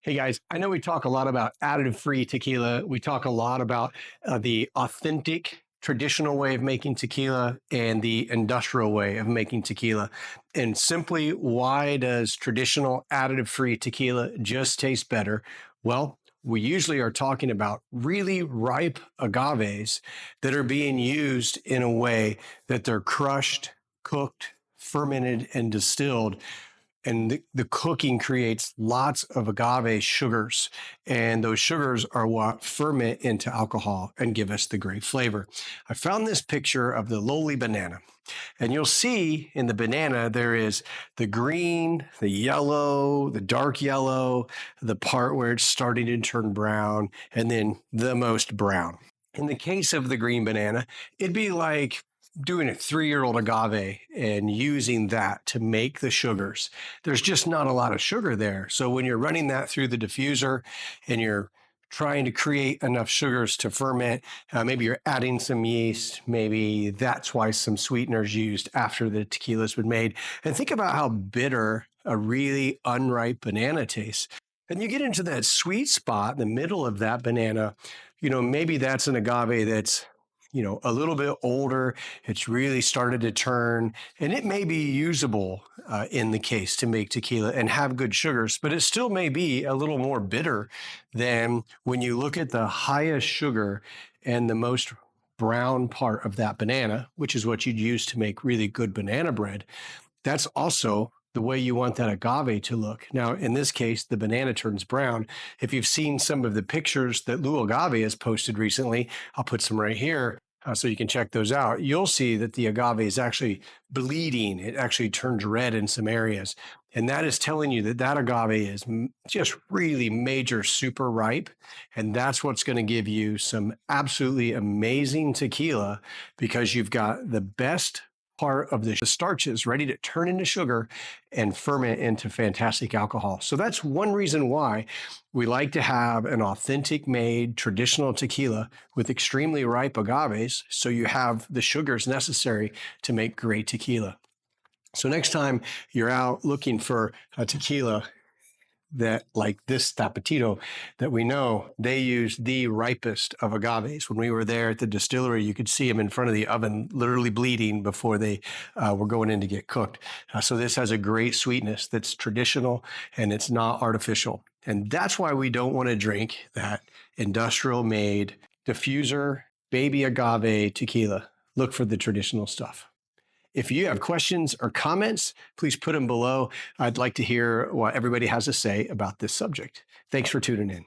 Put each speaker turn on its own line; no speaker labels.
Hey guys, I know we talk a lot about additive-free tequila. We talk a lot about the authentic traditional way of making tequila and the industrial way of making tequila. And simply, why does traditional additive-free tequila just taste better? Well, we usually are talking about really ripe agaves that are being used in a way that they're crushed, cooked, fermented, and distilled, and the cooking creates lots of agave sugars, and those sugars are what ferment into alcohol and give us the great flavor. I found this picture of the lowly banana, and you'll see in the banana there is the green, the yellow, the dark yellow, the part where it's starting to turn brown, and then the most brown. In the case of the green banana, it'd be like doing a 3-year-old agave and using that to make the sugars. There's just not a lot of sugar there. So when you're running that through the diffuser and you're trying to create enough sugars to ferment, maybe you're adding some yeast, maybe that's why some sweeteners used after the tequila's been made. And think about how bitter a really unripe banana tastes. And you get into that sweet spot in the middle of that banana, maybe that's an agave that's, a little bit older. It's really started to turn, and it may be usable in the case to make tequila and have good sugars, but it still may be a little more bitter than when you look at the highest sugar and the most brown part of that banana, which is what you'd use to make really good banana bread. That's also the way you want that agave to look. Now, in this case, the banana turns brown. If you've seen some of the pictures that Lou Agave has posted recently, I'll put some right here so you can check those out. You'll see that the agave is actually bleeding. It actually turns red in some areas. And that is telling you that that agave is just really major, super ripe. And that's what's going to give you some absolutely amazing tequila, because you've got the best part of the starches ready to turn into sugar and ferment into fantastic alcohol. So that's one reason why we like to have an authentic made traditional tequila with extremely ripe agaves, so you have the sugars necessary to make great tequila. So next time you're out looking for a tequila that, like this Tapatito, that we know they use the ripest of agaves. When we were there at the distillery, you could see them in front of the oven, literally bleeding before they were going in to get cooked. So this has a great sweetness that's traditional and it's not artificial. And that's why we don't want to drink that industrial made diffuser baby agave tequila. Look for the traditional stuff. If you have questions or comments, please put them below. I'd like to hear what everybody has to say about this subject. Thanks for tuning in.